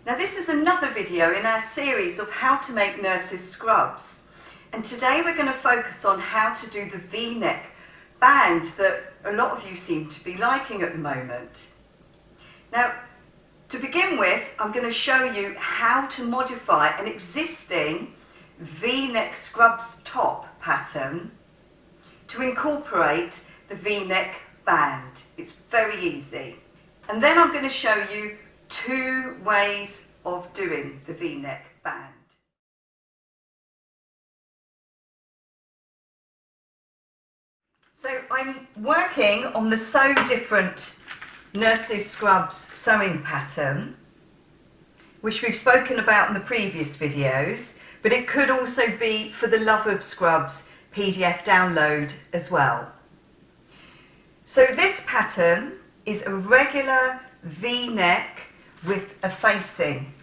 Now this is another video in our series of how to make nurses scrubs, and today we're going to focus on how to do the V-neck band that a lot of you seem to be liking at the moment. Now to begin with, I'm going to show you how to modify an existing V-neck scrubs top pattern to incorporate the V-neck band. It's very easy. And then I'm going to show you two ways of doing the V-neck band. So I'm working on the Sew Different Nurses Scrubs sewing pattern, which we've spoken about in the previous videos, but it could also be for the Love of Scrubs PDF download as well. So this pattern is a regular V-neck with a facing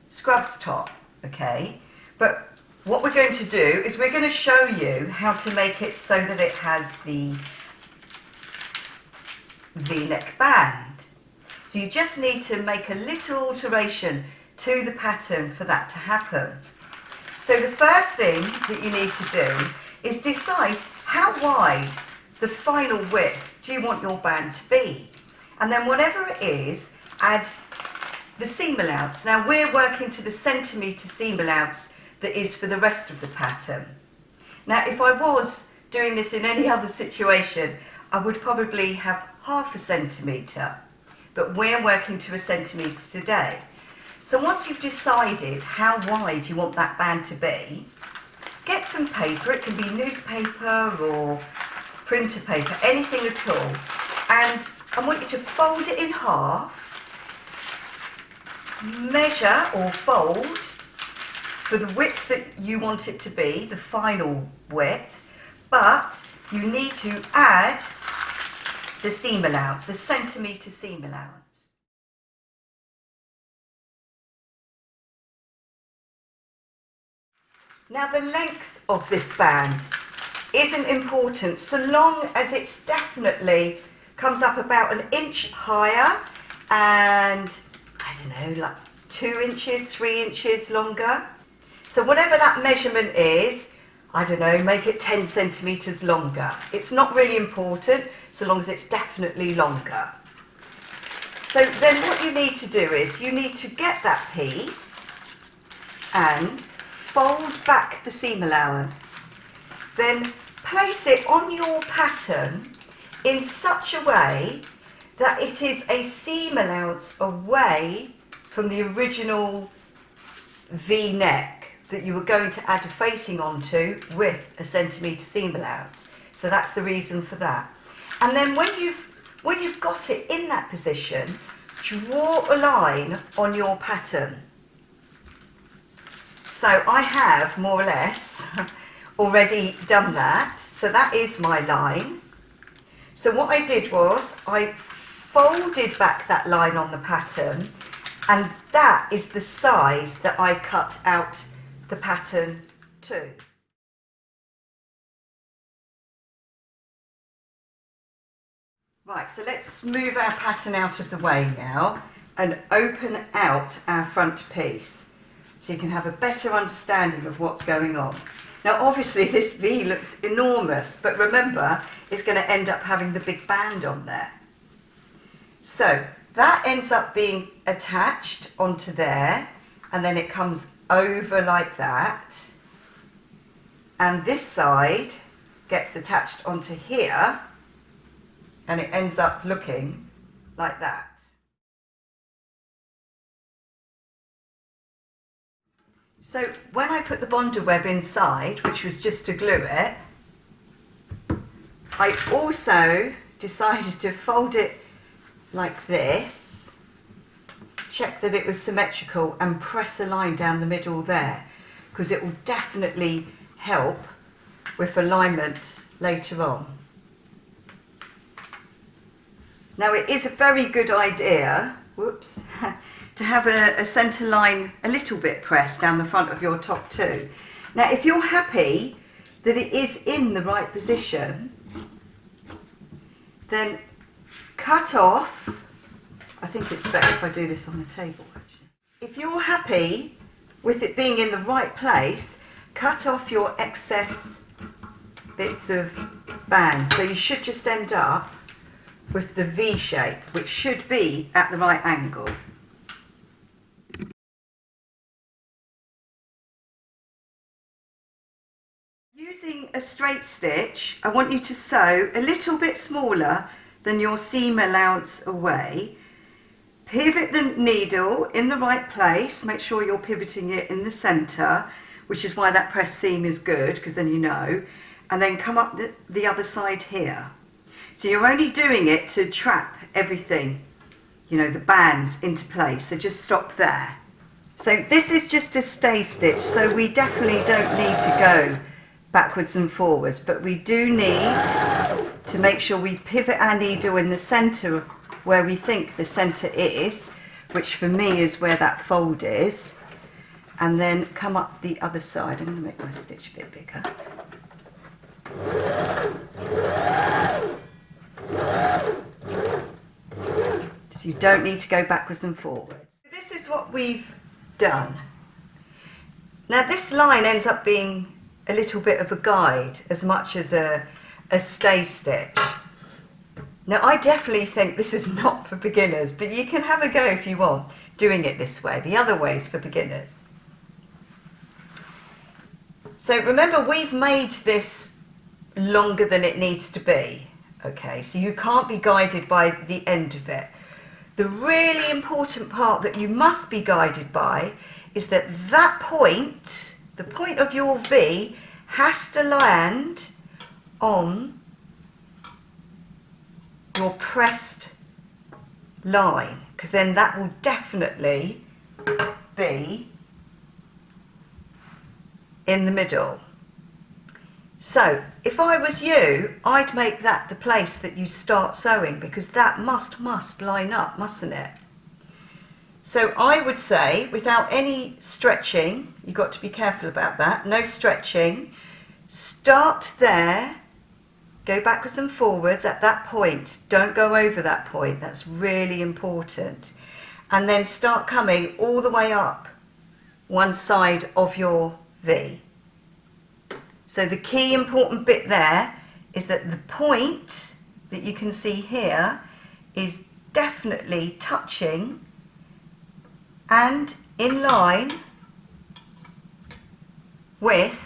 scrubs top, okay? But what we're going to do is we're going to show you how to make it so that it has the V-neck band. So you just need to make a little alteration to the pattern for that to happen. So the first thing that you need to do is decide how wide the final width do you want your band to be. And then whatever it is, add the seam allowance. Now we're working to the centimetre seam allowance that is for the rest of the pattern. Now if I was doing this in any other situation, I would probably have half a centimetre, but we're working to a centimetre today. So once you've decided how wide you want that band to be, get some paper. It can be newspaper or printer paper, anything at all, and I want you to fold it in half, measure or fold for the width that you want it to be, the final width, but you need to add the seam allowance, the centimetre seam allowance. Now the length of this band isn't important so long as it's definitely comes up about an inch higher and I don't know, like 2 inches, 3 inches longer. So whatever that measurement is, I don't know, make it 10 centimetres longer. It's not really important so long as it's definitely longer. So then what you need to do is you need to get that piece and fold back the seam allowance. Then place it on your pattern in such a way that it is a seam allowance away from the original V-neck that you were going to add a facing onto with a centimetre seam allowance. So that's the reason for that. And then when you've got it in that position, draw a line on your pattern. So I have more or less already done that. So that is my line. So what I did was I folded back that line on the pattern, and that is the size that I cut out the pattern to. Right, so let's move our pattern out of the way now and open out our front piece so you can have a better understanding of what's going on. Now obviously this V looks enormous, but remember it's going to end up having the big band on there. So that ends up being attached onto there, and then it comes over like that, and this side gets attached onto here, and it ends up looking like that. So when I put the bonder web inside, which was just to glue it, I also decided to fold it like this, check that it was symmetrical, and press a line down the middle there, because it will definitely help with alignment later on. Now it is a very good idea, whoops, to have a centre line a little bit pressed down the front of your top too. Now if you're happy that it is in the right position, then cut off, I think it's better if I do this on the table actually. If you're happy with it being in the right place, cut off your excess bits of band. So you should just end up with the V shape, which should be at the right angle. Using a straight stitch, I want you to sew a little bit smaller than your seam allowance away. Pivot the needle in the right place, make sure you're pivoting it in the centre, which is why that press seam is good, because then you know, and then come up the other side here. So you're only doing it to trap everything, you know, the bands into place, so just stop there. So this is just a stay stitch, so we definitely don't need to go backwards and forwards, but we do need to make sure we pivot our needle in the centre of where we think the centre is, which for me is where that fold is, and then come up the other side. I'm going to make my stitch a bit bigger. So you don't need to go backwards and forwards. This is what we've done. Now this line ends up being a little bit of a guide as much as a stay stitch. Now I definitely think this is not for beginners, but you can have a go if you want doing it this way. The other way is for beginners. So remember, we've made this longer than it needs to be, okay, so you can't be guided by the end of it. The really important part that you must be guided by is that that point, the point of your V, has to land on your pressed line, because then that will definitely be in the middle. So if I was you, I'd make that the place that you start sewing, because that must line up, mustn't it? So I would say, without any stretching, you've got to be careful about that, no stretching, start there, go backwards and forwards at that point, don't go over that point, that's really important, and then start coming all the way up one side of your V. So the key important bit there is that the point that you can see here is definitely touching and in line with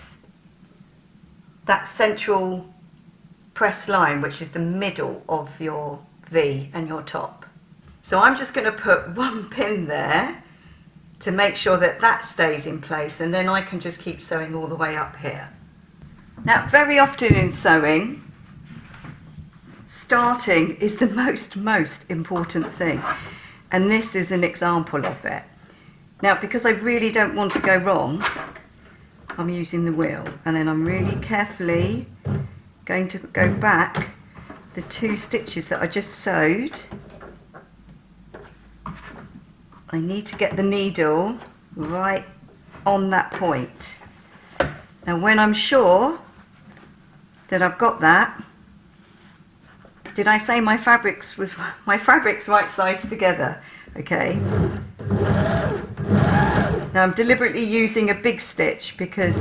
that central press line, which is the middle of your V and your top. So I'm just going to put one pin there to make sure that that stays in place, and then I can just keep sewing all the way up here. Now, very often in sewing, starting is the most important thing, and this is an example of it. Now, because I really don't want to go wrong, I'm using the wheel, and then I'm really carefully going to go back the 2 stitches that I just sewed. I need to get the needle right on that point. Now when I'm sure that I've got that, did I say my fabrics right sides together? Okay. Now I'm deliberately using a big stitch because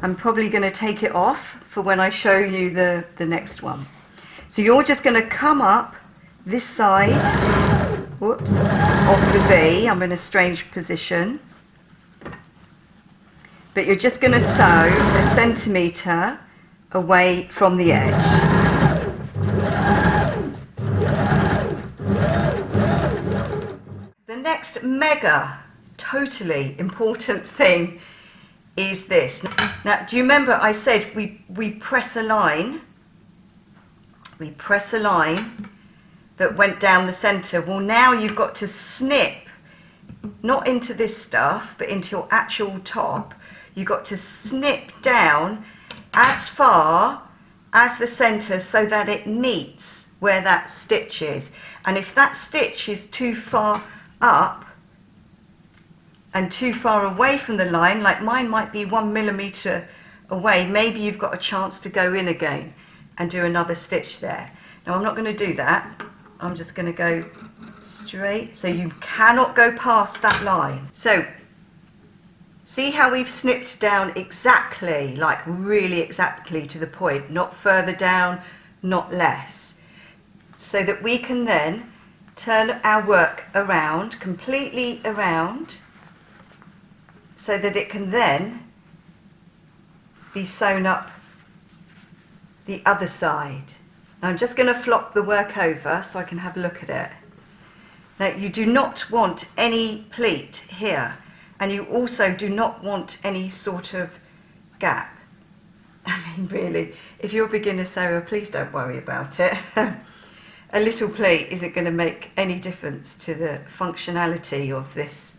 I'm probably going to take it off for when I show you the next one. So you're just going to come up this side, whoops, of the V. I'm in a strange position. But you're just going to sew 1 centimetre away from the edge. The next totally important thing is this. Now, do you remember I said we press a line? We press a line that went down the centre. Well, now you've got to snip, not into this stuff, but into your actual top. You've got to snip down as far as the centre so that it meets where that stitch is. And if that stitch is too far up and too far away from the line, like mine might be 1 millimetre away, maybe you've got a chance to go in again and do another stitch there. Now I'm not going to do that. I'm just going to go straight, so you cannot go past that line. So see how we've snipped down exactly, like really exactly to the point, not further down, not less, so that we can then turn our work around, completely around, so that it can then be sewn up the other side. Now I'm just going to flop the work over so I can have a look at it. Now you do not want any pleat here, and you also do not want any sort of gap. I mean, really, if you're a beginner sewer, please don't worry about it. A little pleat isn't going to make any difference to the functionality of this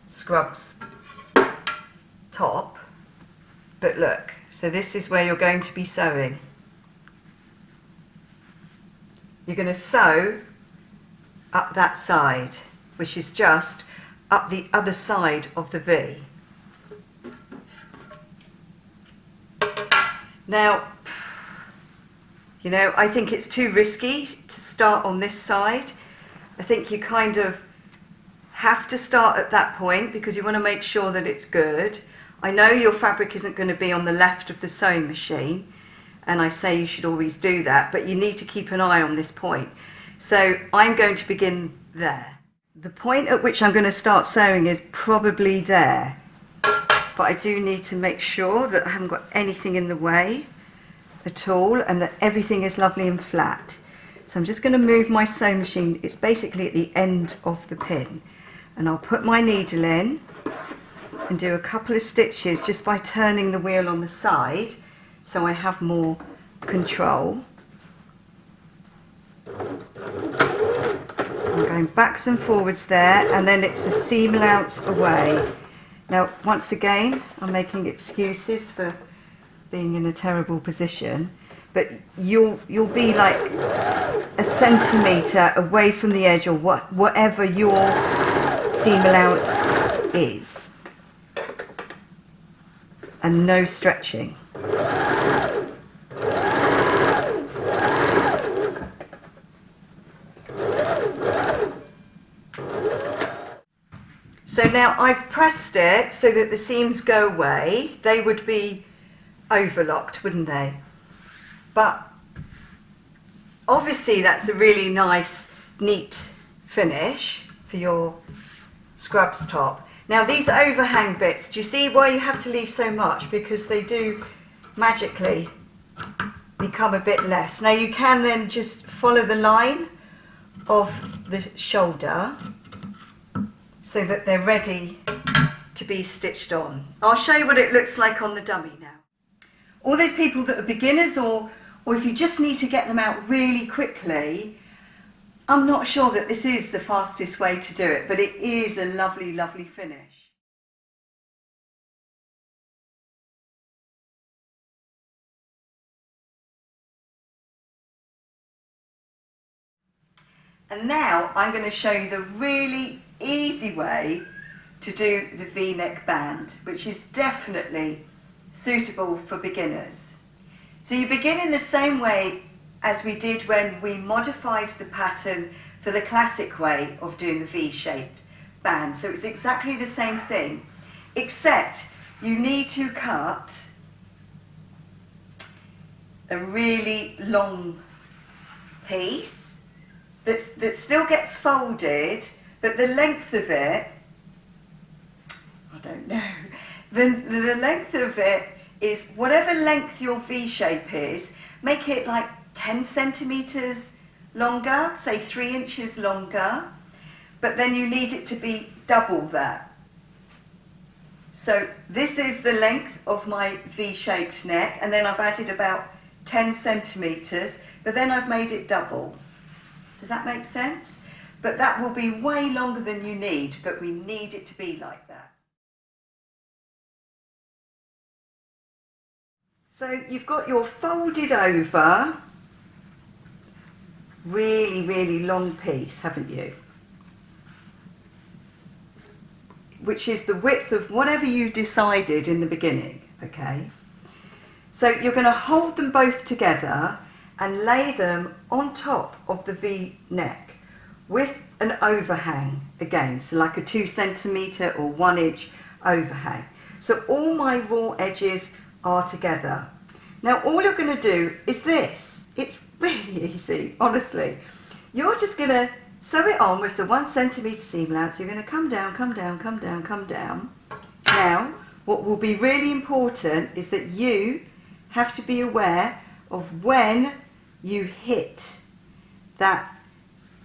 scrubs top. But look, so this is where you're going to be sewing. You're going to sew up that side, which is just up the other side of the V. Now, you know, I think it's too risky to start on this side. I think you kind of have to start at that point because you want to make sure that it's good. I know your fabric isn't going to be on the left of the sewing machine, and I say you should always do that, but you need to keep an eye on this point. So I'm going to begin there. The point at which I'm going to start sewing is probably there, but I do need to make sure that I haven't got anything in the way at all and that everything is lovely and flat. So I'm just going to move my sewing machine. It's basically at the end of the pin, and I'll put my needle in and do a couple of stitches just by turning the wheel on the side so I have more control. I'm going backwards and forwards there, and then it's a seam allowance away. Now once again, I'm making excuses for being in a terrible position, but you'll be like a centimetre away from the edge, or whatever your seam allowance is, and no stretching. So now I've pressed it so that the seams go away. They would be overlocked, wouldn't they? But obviously that's a really nice, neat finish for your scrubs top. Now these overhang bits, do you see why you have to leave so much? Because they do magically become a bit less. Now you can then just follow the line of the shoulder so that they're ready to be stitched on. I'll show you what it looks like on the dummy now. All those people that are beginners, or if you just need to get them out really quickly, I'm not sure that this is the fastest way to do it, but it is a lovely, lovely finish. And now I'm going to show you the really easy way to do the V-neck band, which is definitely suitable for beginners. So you begin in the same way as we did when we modified the pattern for the classic way of doing the V-shaped band. So it's exactly the same thing, except you need to cut a really long piece that still gets folded, but the length of it, I don't know, the length of it is whatever length your V shape is, make it like 10 centimetres longer, say 3 inches longer, but then you need it to be double that. So this is the length of my V-shaped neck, and then I've added about 10 centimetres, but then I've made it double. Does that make sense? But that will be way longer than you need, but we need it to be like that. So you've got your folded over, really, really long piece, haven't you? Which is the width of whatever you decided in the beginning, okay? So you're going to hold them both together and lay them on top of the V neck with an overhang again, so like a 2 centimetre or 1 inch overhang. So all my raw edges are together. Now all you're going to do is this. It's really easy, honestly. You're just going to sew it on with the 1 centimetre seam allowance. So you're going to come down, come down, come down, come down. Now what will be really important is that you have to be aware of when you hit that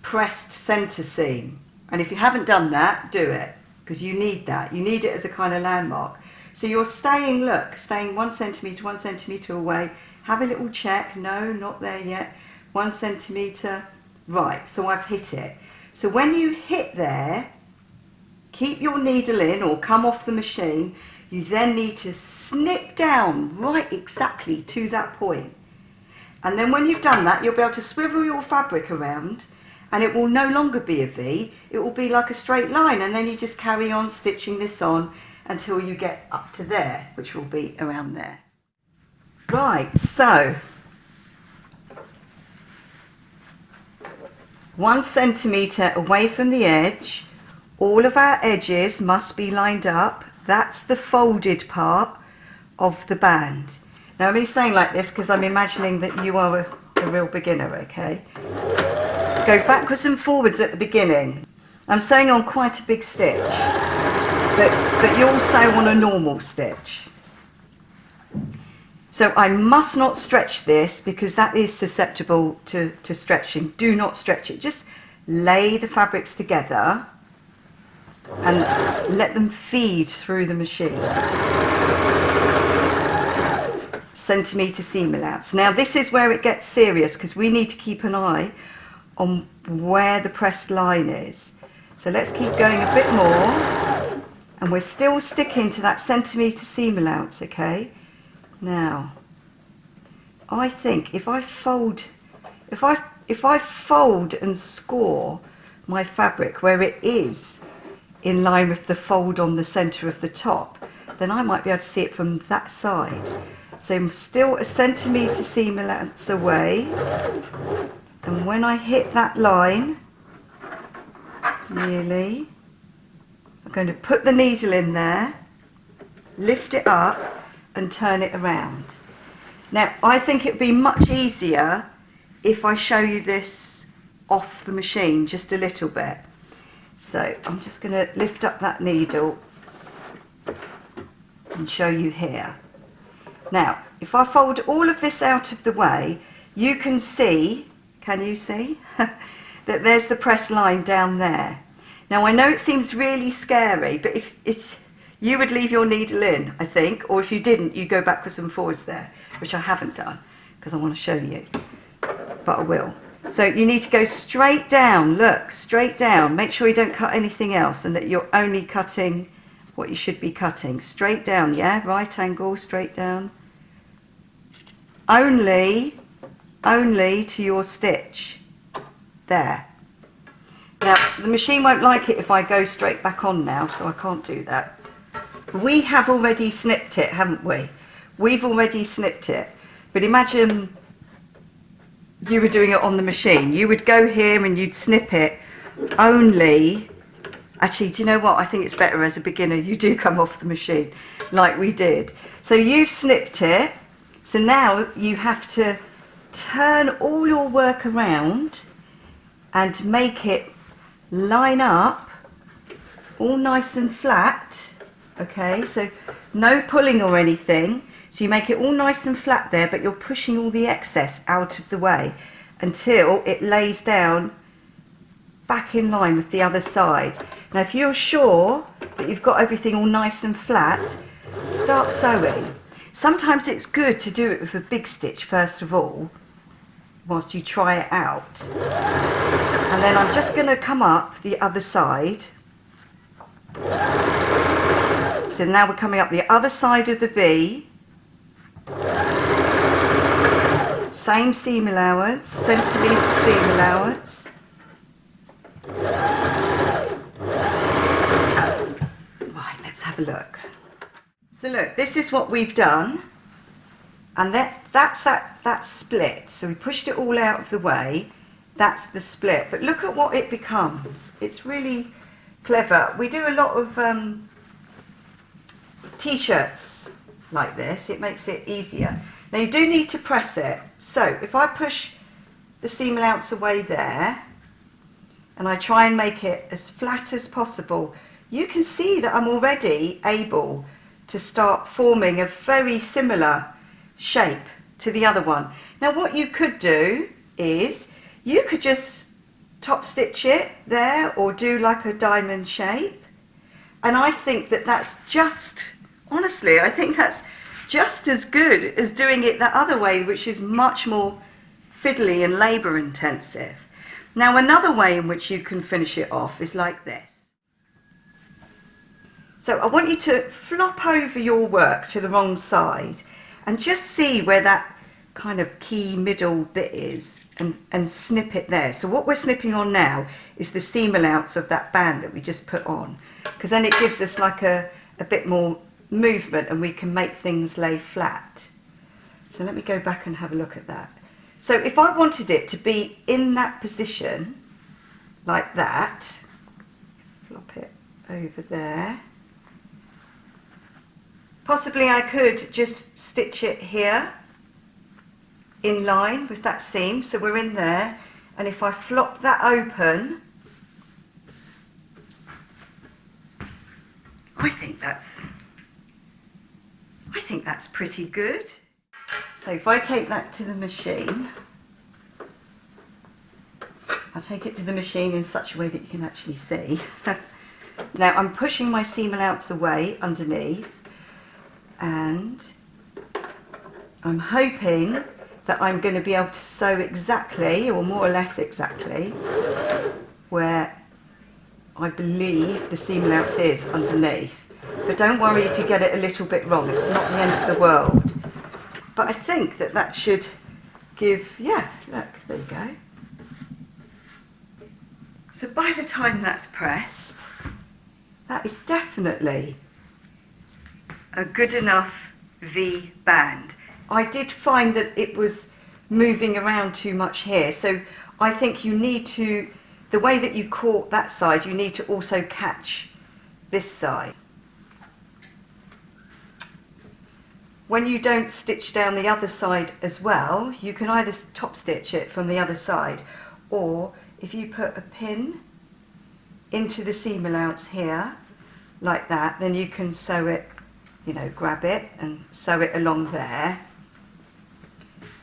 pressed centre seam. And if you haven't done that, do it, because you need that. You need it as a kind of landmark. So you're staying, look, staying 1 centimetre away. Have a little check. No, not there yet. 1 centimetre. Right, so I've hit it. So when you hit there, keep your needle in or come off the machine. You then need to snip down right exactly to that point. And then when you've done that, you'll be able to swivel your fabric around, and it will no longer be a V. It will be like a straight line, and then you just carry on stitching this on until you get up to there, which will be around there. Right, so 1 centimetre away from the edge, all of our edges must be lined up. That's the folded part of the band. Now I'm only saying like this because I'm imagining that you are a real beginner, okay? Go backwards and forwards at the beginning. I'm sewing on quite a big stitch, but you'll sew on a normal stitch. So I must not stretch this because that is susceptible to stretching. Do not stretch it. Just lay the fabrics together and let them feed through the machine. Centimetre seam allowance. Now this is where it gets serious because we need to keep an eye on where the pressed line is. So let's keep going a bit more, and we're still sticking to that centimetre seam allowance, okay? Now, I think if I fold and score my fabric where it is in line with the fold on the centre of the top, then I might be able to see it from that side. So I'm still a centimetre seam allowance away, and when I hit that line, nearly, I'm going to put the needle in there, lift it up and turn it around. Now I think it would be much easier if I show you this off the machine just a little bit. So I'm just going to lift up that needle and show you here. Now if I fold all of this out of the way, you can see, can you see, that there's the press line down there. Now I know it seems really scary, but if you would leave your needle in, I think, or if you didn't, you go backwards and forwards there, which I haven't done because I want to show you, but I will. So you need to go straight down, look, straight down. Make sure you don't cut anything else and that you're only cutting what you should be cutting. Straight down, yeah, right angle, straight down. Only to your stitch, there. Now the machine won't like it if I go straight back on now, so I can't do that. We have already snipped it, haven't we? We've already snipped it, but imagine you were doing it on the machine. You would go here and you'd snip it only. Actually, do you know what? I think it's better as a beginner you do come off the machine like we did. So you've snipped it, so now you have to turn all your work around and make it line up all nice and flat, okay? So no pulling or anything. So you make it all nice and flat there, but you're pushing all the excess out of the way until it lays down back in line with the other side. Now if you're sure that you've got everything all nice and flat, start sewing. Sometimes it's good to do it with a big stitch first of all, whilst you try it out. And then I'm just going to come up the other side. So now we're coming up the other side of the V. Same seam allowance, centimetre seam allowance. Right, let's have a look. So look, this is what we've done. And that's that split. So we pushed it all out of the way. That's the split. But look at what it becomes. It's really clever. We do a lot of t-shirts like this. It makes it easier. Now you do need to press it. So if I push the seam allowance away there and I try and make it as flat as possible, you can see that I'm already able to start forming a very similar shape to the other one. Now what you could do is you could just top stitch it there or do like a diamond shape, and I think that that's just, honestly, I think that's just as good as doing it the other way, which is much more fiddly and labour intensive. Now another way in which you can finish it off is like this. So I want you to flop over your work to the wrong side and just see where that kind of key middle bit is and snip it there. So what we're snipping on now is the seam allowance of that band that we just put on, because then it gives us like a bit more movement and we can make things lay flat. So let me go back and have a look at that. So if I wanted it to be in that position, like that, flop it over there. Possibly I could just stitch it here in line with that seam, so we're in there, and if I flop that open, I think that's pretty good. So if I take that to the machine, I'll take it to the machine in such a way that you can actually see. Now I'm pushing my seam allowance away underneath, and I'm hoping that I'm going to be able to sew exactly, or more or less exactly, where I believe the seam allowance is underneath. But don't worry if you get it a little bit wrong, it's not the end of the world. But I think that that should give, yeah, look, there you go. So by the time that's pressed, that is definitely a good enough V band. I did find that it was moving around too much here, so I think you need to, the way that you caught that side, you need to also catch this side. When you don't stitch down the other side as well, you can either top stitch it from the other side, or if you put a pin into the seam allowance here, like that, then you can sew it, you know, grab it and sew it along there,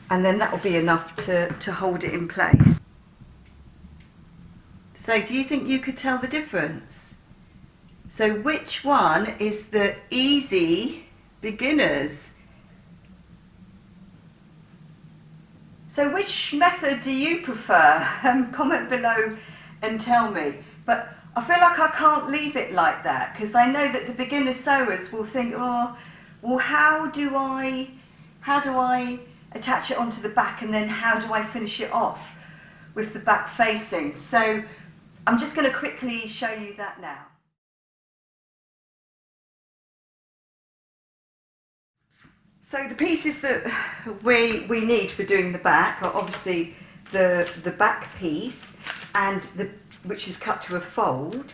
and then that will be enough to hold it in place. So do you think you could tell the difference? So which one is the easy beginners? So which method do you prefer? Comment below and tell me. But I feel like I can't leave it like that, because I know that the beginner sewers will think, oh, well, how do I attach it onto the back, and then how do I finish it off with the back facing? So I'm just going to quickly show you that now. So the pieces that we need for doing the back are obviously the back piece, and which is cut to a fold,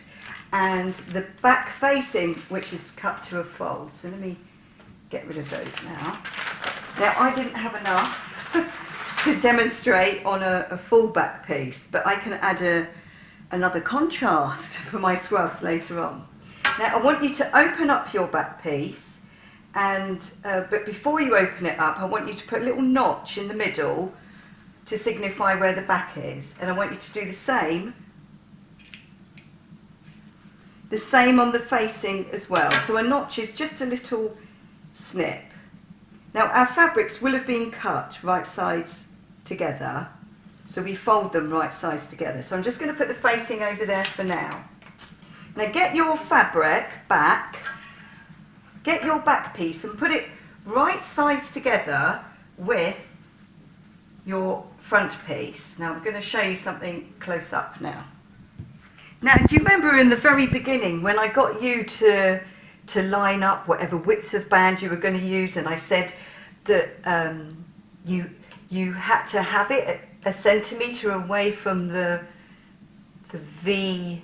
and the back facing, which is cut to a fold. So let me get rid of those now. Now I didn't have enough to demonstrate on a full back piece, but I can add another contrast for my scrubs later on. Now I want you to open up your back piece, and but before you open it up, I want you to put a little notch in the middle to signify where the back is, and I want you to do the same on the facing as well. So a notch is just a little snip. Now our fabrics will have been cut right sides together, so we fold them right sides together. So I'm just going to put the facing over there for now. Now get your fabric back, get your back piece and put it right sides together with your front piece. Now I'm going to show you something close up now. Now, do you remember in the very beginning when I got you to line up whatever width of band you were going to use, and I said that you had to have it a centimetre away from the V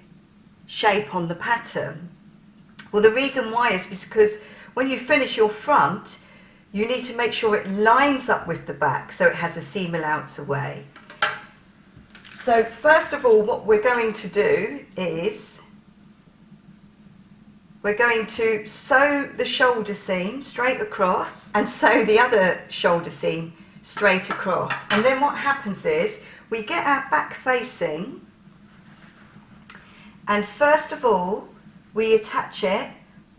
shape on the pattern. Well, the reason why is because when you finish your front, you need to make sure it lines up with the back so it has a seam allowance away. So first of all, what we're going to do is we're going to sew the shoulder seam straight across and sew the other shoulder seam straight across. And then what happens is we get our back facing, and first of all we attach it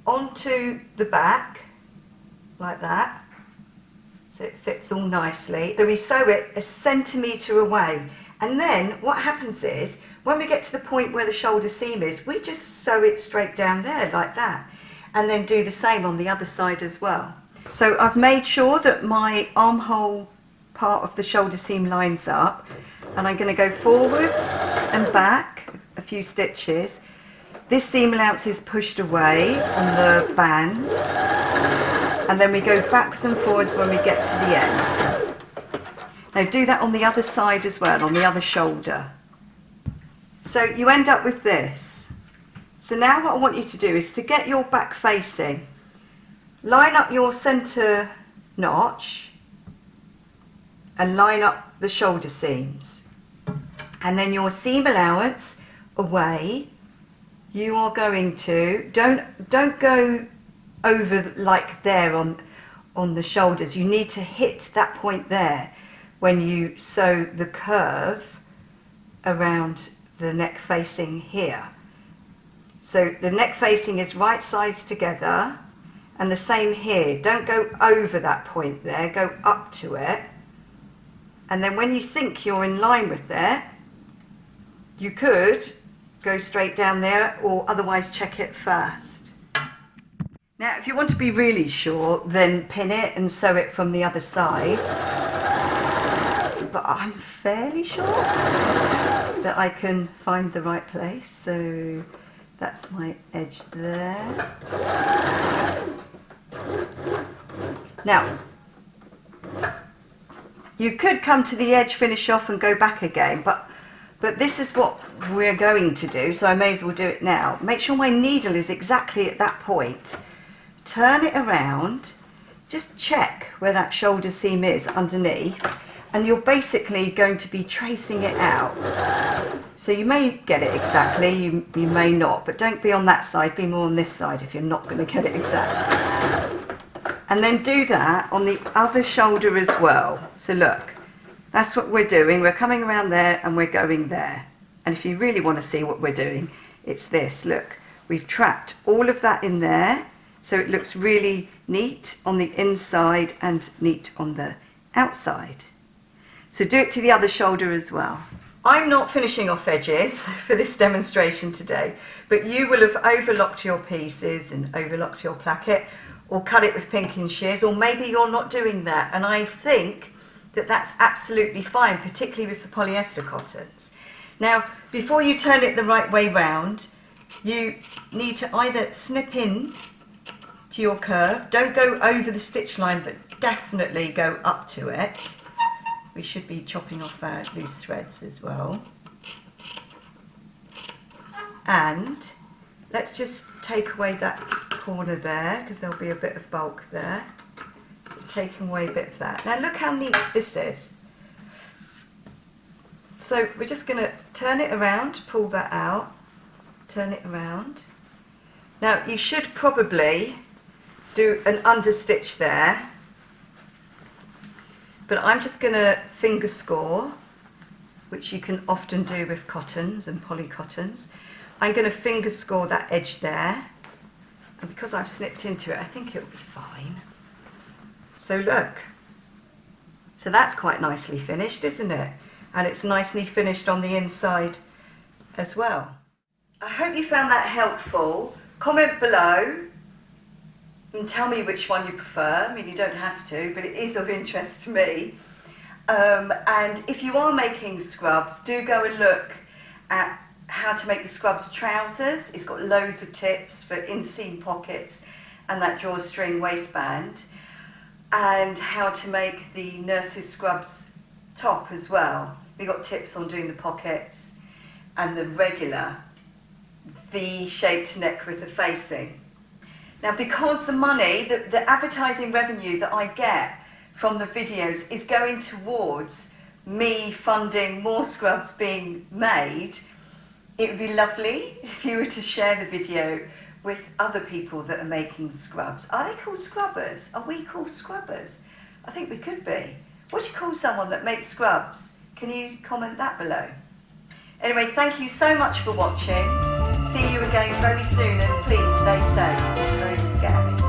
onto the back like that, so it fits all nicely. So we sew it a centimetre away, and then what happens is when we get to the point where the shoulder seam is, we just sew it straight down there like that, and then do the same on the other side as well. So I've made sure that my armhole part of the shoulder seam lines up, and I'm going to go forwards and back a few stitches. This seam allowance is pushed away on the band, and then we go backwards and forwards when we get to the end. Now do that on the other side as well, on the other shoulder. So you end up with this. So now what I want you to do is to get your back facing, line up your centre notch and line up the shoulder seams, and then your seam allowance away, you are going to don't go over like there on the shoulders. You need to hit that point there when you sew the curve around the neck facing here. So the neck facing is right sides together, and the same here. Don't go over that point there, go up to it, and then when you think you're in line with there, you could go straight down there, or otherwise check it first. Now if you want to be really sure, then pin it and sew it from the other side, but I'm fairly sure that I can find the right place. So that's my edge there. Now you could come to the edge, finish off and go back again, but this is what we're going to do, so I may as well do it now. Make sure my needle is exactly at that point. Turn it around, just check where that shoulder seam is underneath, and you're basically going to be tracing it out. So you may get it exactly, you may not, but don't be on that side, be more on this side if you're not going to get it exactly. And then do that on the other shoulder as well. So look, that's what we're doing. We're coming around there and we're going there. And if you really want to see what we're doing, it's this. Look, we've trapped all of that in there, so it looks really neat on the inside and neat on the outside. So do it to the other shoulder as well. I'm not finishing off edges for this demonstration today, but you will have overlocked your pieces and overlocked your placket, or cut it with pinking shears, or maybe you're not doing that, and I think that that's absolutely fine, particularly with the polyester cottons. Now, before you turn it the right way round, you need to either snip in to your curve, don't go over the stitch line, but definitely go up to it. We should be chopping off our loose threads as well. And let's just take away that corner there, because there'll be a bit of bulk there. Taking away a bit of that. Now look how neat this is. So we're just going to turn it around, pull that out, turn it around. Now you should probably do an understitch there, but I'm just going to finger score, which you can often do with cottons and polycottons. I'm going to finger score that edge there, and because I've snipped into it, I think it'll be fine. So look, so that's quite nicely finished, isn't it? And it's nicely finished on the inside as well. I hope you found that helpful. Comment below and tell me which one you prefer. I mean, you don't have to, but it is of interest to me. And if you are making scrubs, do go and look at how to make the scrubs trousers. It's got loads of tips for inseam pockets and that drawstring waistband. and how to make the nurse's scrubs top as well. We got tips on doing the pockets and the regular V-shaped neck with the facing. Now, because the money, the advertising revenue that I get from the videos is going towards me funding more scrubs being made, it would be lovely if you were to share the video with other people that are making scrubs. Are they called scrubbers? Are we called scrubbers? I think we could be. What do you call someone that makes scrubs? Can you comment that below? Anyway, thank you so much for watching. See you again very soon, and please stay safe. It's very scary.